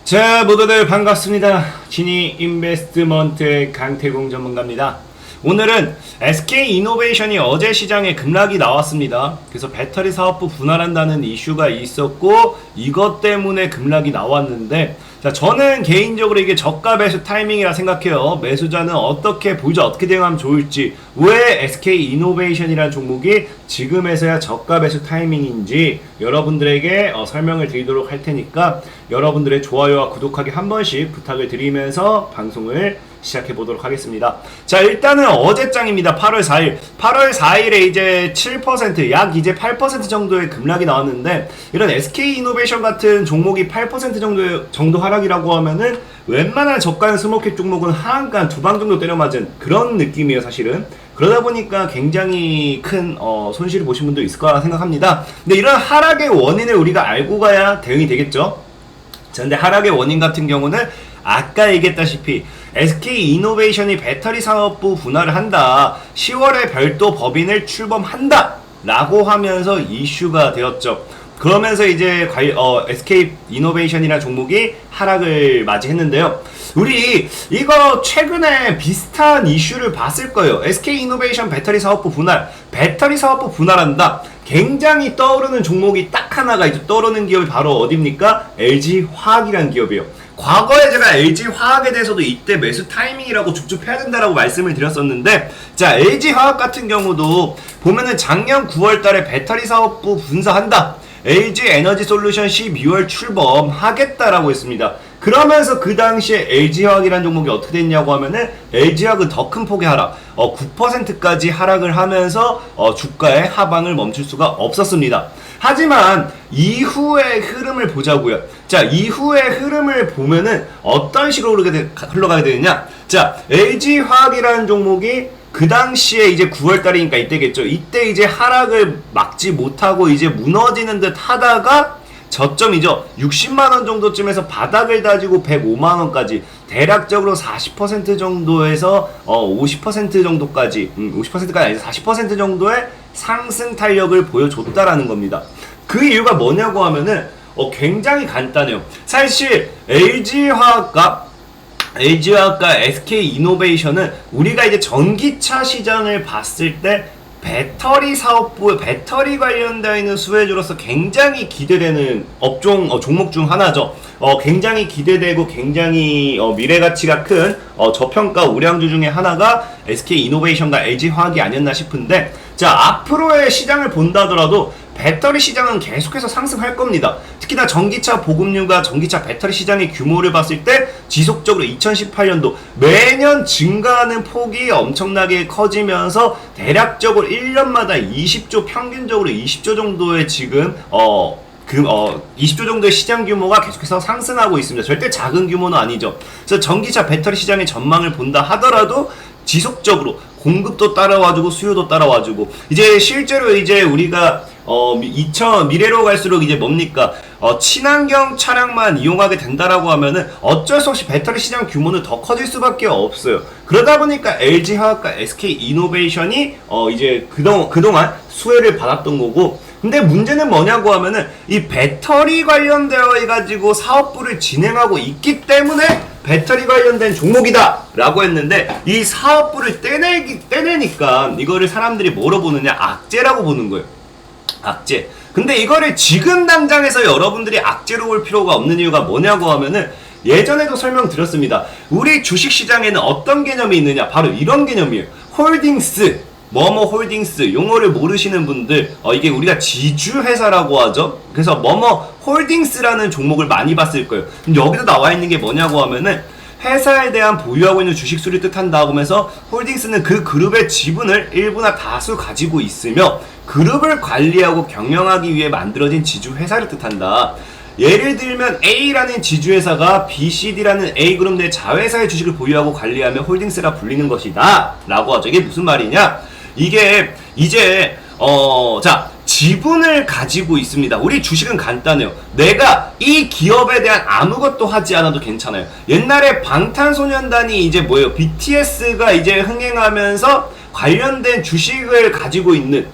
자, 모두들 반갑습니다. 지니 인베스트먼트의 강태공 전문가입니다. 오늘은 SK이노베이션이 어제 시장에 급락이 나왔습니다. 그래서 배터리 사업부 분할한다는 이슈가 있었고 이것 때문에 급락이 나왔는데, 자, 저는 개인적으로 이게 저가 매수 타이밍이라 생각해요. 매수자는 어떻게 보자, 어떻게 대응하면 좋을지, 왜 SK이노베이션이라는 종목이 지금에서야 저가 매수 타이밍인지 여러분들에게 설명을 드리도록 할 테니까 여러분들의 좋아요와 구독하기 한 번씩 부탁을 드리면서 방송을 시작해 보도록 하겠습니다. 자, 일단은 어제장입니다. 8월 4일. 8월 4일에 이제 7%, 약 이제 8% 정도의 급락이 나왔는데, 이런 SK이노베이션 같은 종목이 8% 정도 하락이라고 하면은 웬만한 저가형 스몰캡 종목은 하한가 두 방 정도 때려맞은 그런 느낌이에요, 사실은. 그러다 보니까 굉장히 큰 손실을 보신 분도 있을 거라 생각합니다. 근데 이런 하락의 원인을 우리가 알고 가야 대응이 되겠죠. 자, 근데 하락의 원인 같은 경우는 아까 얘기했다시피 SK이노베이션이 배터리 사업부 분할을 한다, 10월에 별도 법인을 출범한다 라고 하면서 이슈가 되었죠. 그러면서 이제 SK이노베이션이라는 종목이 하락을 맞이했는데요. 우리 이거 최근에 비슷한 이슈를 봤을 거예요. SK이노베이션 배터리 사업부 분할, 배터리 사업부 분할한다. 굉장히 떠오르는 종목이 딱 하나가 이제 떠오르는 기업이 바로 어디입니까? LG화학이라는 기업이에요. 과거에 제가 LG화학에 대해서도 이때 매수 타이밍이라고 줍줍해야 된다라고 말씀을 드렸었는데, 자, LG화학 같은 경우도 보면은 작년 9월달에 배터리 사업부 분사한다, LG에너지솔루션 12월 출범하겠다라고 했습니다. 그러면서 그 당시에 LG화학이라는 종목이 어떻게 됐냐고 하면은 LG화학은 더 큰 폭의 하락, 9%까지 하락을 하면서 주가의 하방을 멈출 수가 없었습니다. 하지만 이후의 흐름을 보자고요. 자, 이후의 흐름을 보면은 어떤 식으로 흘러가게 되느냐. 자, LG화학이라는 종목이 그 당시에 이제 9월달이니까 이때겠죠. 이때 이제 하락을 막지 못하고 이제 무너지는 듯 하다가 저점이죠. 60만원 정도쯤에서 바닥을 다지고 105만원까지 대략적으로 40% 정도에서 50% 정도까지 50%까지 아니죠. 40% 정도의 상승 탄력을 보여줬다라는 겁니다. 그 이유가 뭐냐고 하면은 굉장히 간단해요. 사실 LG화학과 SK이노베이션은 우리가 이제 전기차 시장을 봤을 때 배터리 사업부, 배터리 관련되어 있는 수혜주로서 굉장히 기대되는 종목 중 하나죠. 굉장히 기대되고 굉장히 미래가치가 큰 저평가 우량주 중에 하나가 SK이노베이션과 LG화학이 아니었나 싶은데, 자, 앞으로의 시장을 본다 하더라도 배터리 시장은 계속해서 상승할 겁니다. 특히나 전기차 보급률과 전기차 배터리 시장의 규모를 봤을 때 지속적으로 2018년도 매년 증가하는 폭이 엄청나게 커지면서 대략적으로 1년마다 20조, 평균적으로 20조 정도의 지금 20조 정도의 시장 규모가 계속해서 상승하고 있습니다. 절대 작은 규모는 아니죠. 그래서 전기차 배터리 시장의 전망을 본다 하더라도 지속적으로 공급도 따라와주고 수요도 따라와주고, 이제 실제로 이제 우리가 미래로 갈수록 이제 뭡니까? 친환경 차량만 이용하게 된다라고 하면은 어쩔 수 없이 배터리 시장 규모는 더 커질 수밖에 없어요. 그러다 보니까 LG화학과 SK이노베이션이 이제 그동안 수혜를 받았던 거고, 근데 문제는 뭐냐고 하면은 이 배터리 관련되어 가지고 사업부를 진행하고 있기 때문에 배터리 관련된 종목이다 라고 했는데, 이 사업부를 떼내니까 이거를 사람들이 뭐로 보느냐? 악재라고 보는 거예요. 악재. 근데 이거를 지금 당장에서 여러분들이 악재로 볼 필요가 없는 이유가 뭐냐고 하면은, 예전에도 설명드렸습니다. 우리 주식시장에는 어떤 개념이 있느냐? 바로 이런 개념이에요. 홀딩스, 뭐뭐 홀딩스, 용어를 모르시는 분들, 이게 우리가 지주회사라고 하죠. 그래서 뭐뭐 홀딩스라는 종목을 많이 봤을 거예요. 여기도 나와 있는 게 뭐냐고 하면은, 회사에 대한 보유하고 있는 주식수를 뜻한다고 하면서 홀딩스는 그 그룹의 지분을 일부나 다수 가지고 있으며 그룹을 관리하고 경영하기 위해 만들어진 지주회사를 뜻한다. 예를 들면 A라는 지주회사가 B, C, D라는 A그룹 내 자회사의 주식을 보유하고 관리하며 홀딩스라 불리는 것이다 라고 하죠. 이게 무슨 말이냐? 이게 이제 자, 지분을 가지고 있습니다. 우리 주식은 간단해요. 내가 이 기업에 대한 아무것도 하지 않아도 괜찮아요. 옛날에 방탄소년단이 이제 뭐예요? BTS가 이제 흥행하면서 관련된 주식을 가지고 있는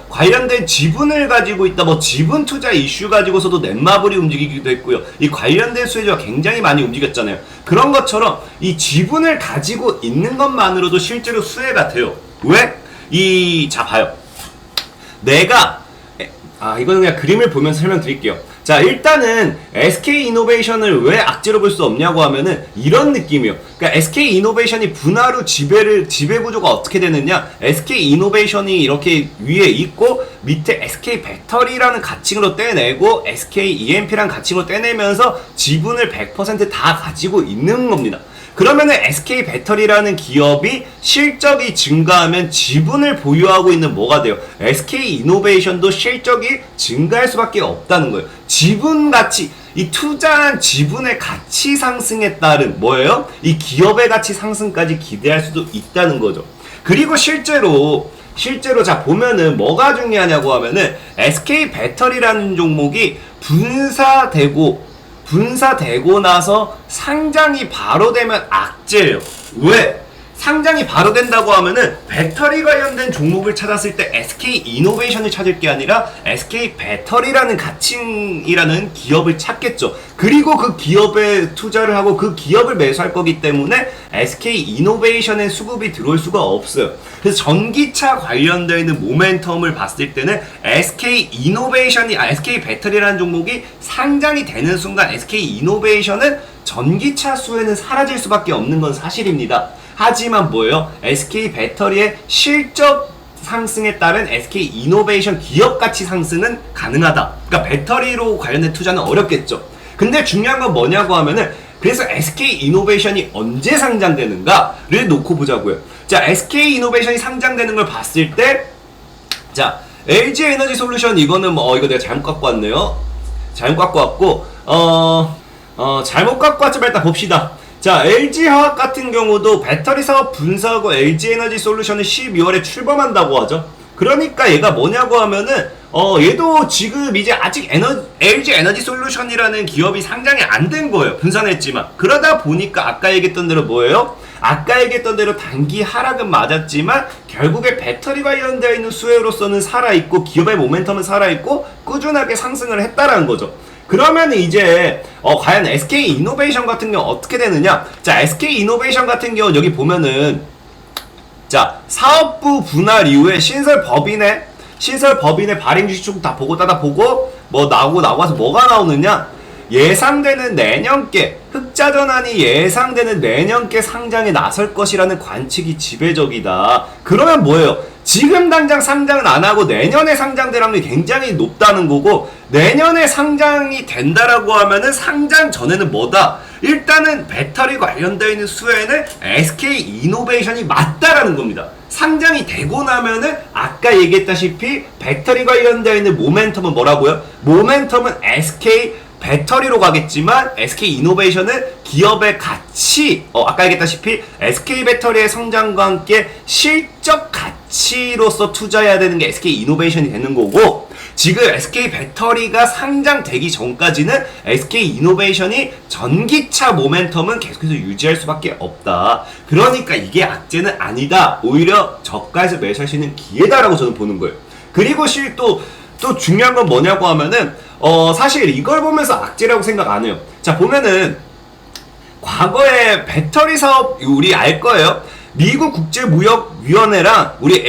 관련된 지분을 가지고 있다, 뭐 지분 투자 이슈 가지고서도 넷마블이 움직이기도 했고요. 이 관련된 수혜주가 굉장히 많이 움직였잖아요. 그런 것처럼 이 지분을 가지고 있는 것만으로도 실제로 수혜가 돼요. 왜? 자 봐요. 내가 이거는 그냥 그림을 보면서 설명드릴게요. 자, 일단은 SK이노베이션을 왜 악재로 볼 수 없냐고 하면은 이런 느낌이에요. 그러니까 SK이노베이션이 분할 후 지배 구조가 어떻게 되느냐? SK이노베이션이 이렇게 위에 있고 밑에 SK배터리라는 가칭으로 떼내고 SKEMP라는 가칭으로 떼내면서 지분을 100%다 가지고 있는 겁니다. 그러면은 SK배터리라는 기업이 실적이 증가하면 지분을 보유하고 있는 뭐가 돼요? SK이노베이션도 실적이 증가할 수밖에 없다는 거예요. 지분 가치, 이 투자한 지분의 가치 상승에 따른 뭐예요? 이 기업의 가치 상승까지 기대할 수도 있다는 거죠. 그리고 실제로 자 보면은 뭐가 중요하냐고 하면은 SK배터리라는 종목이 분사되고 나서 상장이 바로 되면 악재예요. 왜? 상장이 바로 된다고 하면은 배터리 관련된 종목을 찾았을 때 SK이노베이션을 찾을 게 아니라 SK배터리라는 가칭이라는 기업을 찾겠죠. 그리고 그 기업에 투자를 하고 그 기업을 매수할 거기 때문에 SK이노베이션에 수급이 들어올 수가 없어요. 그래서 전기차 관련되어 있는 모멘텀을 봤을 때는 SK배터리라는 종목이 상장이 되는 순간 SK이노베이션은 전기차 수혜는 사라질 수밖에 없는 건 사실입니다. 하지만 뭐예요? SK배터리의 실적 상승에 따른 SK이노베이션 기업 가치 상승은 가능하다. 그러니까 배터리로 관련된 투자는 어렵겠죠. 근데 중요한 건 뭐냐고 하면은 그래서 SK이노베이션이 언제 상장되는가를 놓고 보자고요. 자, SK이노베이션이 상장되는 걸 봤을 때, 자, LG에너지솔루션 이거는 이거 내가 잘못 갖고 왔네요. 잘못 갖고 왔고, 잘못 갖고 왔지만 일단 봅시다. 자, LG화학 같은 경우도 배터리 사업 분사하고 LG에너지솔루션을 12월에 출범한다고 하죠. 그러니까 얘가 뭐냐고 하면은 얘도 지금 이제 아직 LG에너지솔루션이라는 기업이 상장이 안 된 거예요. 분산했지만. 그러다 보니까 아까 얘기했던 대로 뭐예요? 아까 얘기했던 대로 단기 하락은 맞았지만 결국에 배터리 관련되어 있는 수혜로서는 살아있고 기업의 모멘텀은 살아있고 꾸준하게 상승을 했다라는 거죠. 그러면 이제 과연 SK이노베이션 같은 경우 어떻게 되느냐? 자, SK이노베이션 같은 경우 여기 보면은 자, 사업부 분할 이후에 신설법인의 발행 주식 쭉 다 보고 뭐 나와서 뭐가 나오느냐? 예상되는 내년께 흑자 전환이 예상되는 내년께 상장에 나설 것이라는 관측이 지배적이다. 그러면 뭐예요? 지금 당장 상장은 안 하고 내년에 상장될 확률이 굉장히 높다는 거고, 내년에 상장이 된다라고 하면은 상장 전에는 뭐다? 일단은 배터리 관련되어 있는 수혜는 SK이노베이션이 맞다라는 겁니다. 상장이 되고 나면은 아까 얘기했다시피 배터리 관련되어 있는 모멘텀은 뭐라고요? 모멘텀은 배터리로 가겠지만 SK이노베이션은 기업의 가치, 아까 얘기했다시피 SK배터리의 성장과 함께 실적 가치로서 투자해야 되는 게 SK이노베이션이 되는 거고, 지금 SK배터리가 상장되기 전까지는 SK이노베이션이 전기차 모멘텀은 계속해서 유지할 수밖에 없다. 그러니까 이게 악재는 아니다. 오히려 저가에서 매수할 수 있는 기회다라고 저는 보는 거예요. 그리고 또 중요한 건 뭐냐고 하면은 사실 이걸 보면서 악재라고 생각 안 해요. 자, 보면은 과거에 배터리 사업 우리 알 거예요. 미국 국제무역위원회랑 우리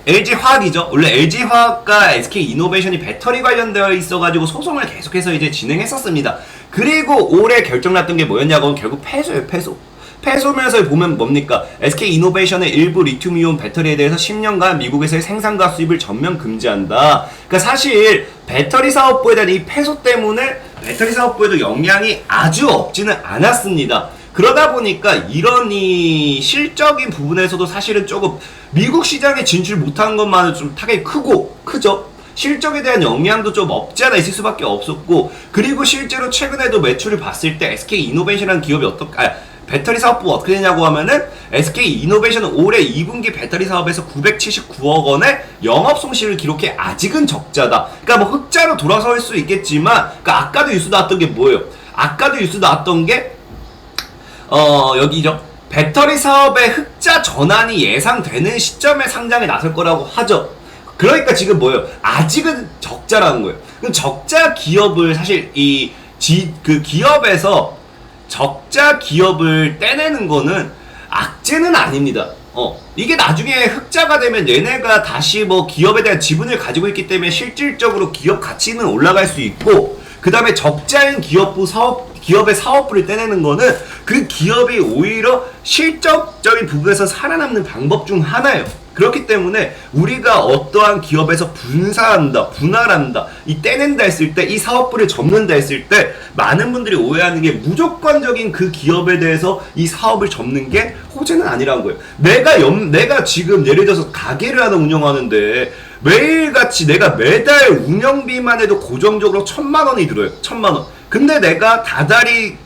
LG화학이죠. 원래 LG화학과 SK이노베이션이 배터리 관련되어 있어가지고 소송을 계속해서 이제 진행했었습니다. 그리고 올해 결정났던 게 뭐였냐고 하면 결국 패소예요, 패소. 패소면서 보면 뭡니까? SK이노베이션의 일부 리튬이온 배터리에 대해서 10년간 미국에서의 생산과 수입을 전면 금지한다. 그러니까 사실 배터리 사업부에 대한 이 패소 때문에 배터리 사업부에도 영향이 아주 없지는 않았습니다. 그러다 보니까 이런 이 실적인 부분에서도 사실은 조금 미국 시장에 진출 못한 것만은 좀 타격이 크죠? 실적에 대한 영향도 좀 없지 않아 있을 수밖에 없었고, 그리고 실제로 최근에도 매출을 봤을 때 SK이노베이션이라는 기업이 배터리 사업부가 어떻게 되냐고 하면은 SK이노베이션은 올해 2분기 배터리 사업에서 979억 원의 영업 손실을 기록해 아직은 적자다. 그러니까 뭐 흑자로 돌아설 수 있겠지만, 그러니까 아까도 뉴스 나왔던 게 뭐예요? 아까도 뉴스 나왔던 게 여기죠. 배터리 사업의 흑자 전환이 예상되는 시점에 상장에 나설 거라고 하죠. 그러니까 지금 뭐예요? 아직은 적자라는 거예요. 그럼 적자 기업을 사실 그 기업에서 적자 기업을 떼내는 거는 악재는 아닙니다. 이게 나중에 흑자가 되면 얘네가 다시 뭐 기업에 대한 지분을 가지고 있기 때문에 실질적으로 기업 가치는 올라갈 수 있고, 그 다음에 적자인 기업의 사업부를 떼내는 거는 그 기업이 오히려 실적적인 부분에서 살아남는 방법 중 하나예요. 그렇기 때문에 우리가 어떠한 기업에서 분할한다, 이 떼낸다 했을 때, 이 사업부를 접는다 했을 때, 많은 분들이 오해하는 게 무조건적인 그 기업에 대해서 이 사업을 접는 게 호재는 아니라는 거예요. 내가 지금 예를 들어서 가게를 하나 운영하는데, 매일같이 내가 매달 운영비만 해도 고정적으로 1,000만 원이 들어요. 1,000만 원. 근데 내가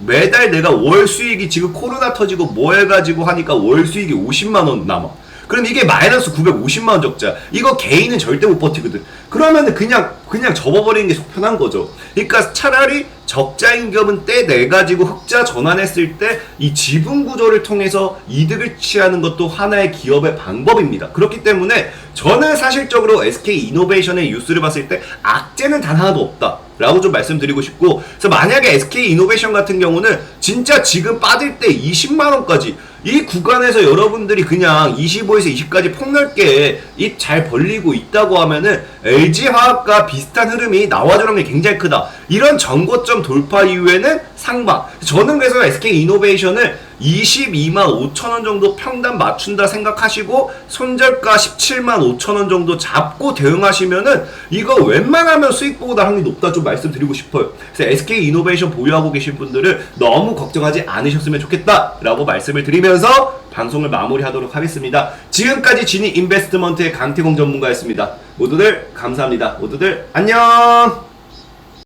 매달 내가 월 수익이 지금 코로나 터지고 뭐 해가지고 하니까 월 수익이 50만 원 남아. 그럼 이게 마이너스 950만 원 적자. 이거 개인은 절대 못 버티거든. 그러면은 그냥 접어버리는 게 속편한 거죠. 그러니까 차라리 적자인 기업은 떼내가지고 흑자 전환했을 때 이 지분 구조를 통해서 이득을 취하는 것도 하나의 기업의 방법입니다. 그렇기 때문에 저는 사실적으로 SK이노베이션의 뉴스를 봤을 때 악재는 단 하나도 없다 라고 좀 말씀드리고 싶고, 그래서 만약에 SK이노베이션 같은 경우는 진짜 지금 빠질 때 20만원까지 이 구간에서 여러분들이 그냥 25에서 20까지 폭넓게 입 잘 벌리고 있다고 하면은 LG화학과 비슷한 흐름이 나와주는 게 굉장히 크다. 이런 전고점 돌파 이후에는 상방. 저는 그래서 SK이노베이션을 22만 5천원 정도 평단 맞춘다 생각하시고 손절가 17만 5천원 정도 잡고 대응하시면은 이거 웬만하면 수익보다 확률이 높다 좀 말씀드리고 싶어요. 그래서 SK이노베이션 보유하고 계신 분들은 너무 걱정하지 않으셨으면 좋겠다 라고 말씀을 드리면서 방송을 마무리하도록 하겠습니다. 지금까지 지니 인베스트먼트의 강태공 전문가였습니다. 모두들 감사합니다. 모두들 안녕.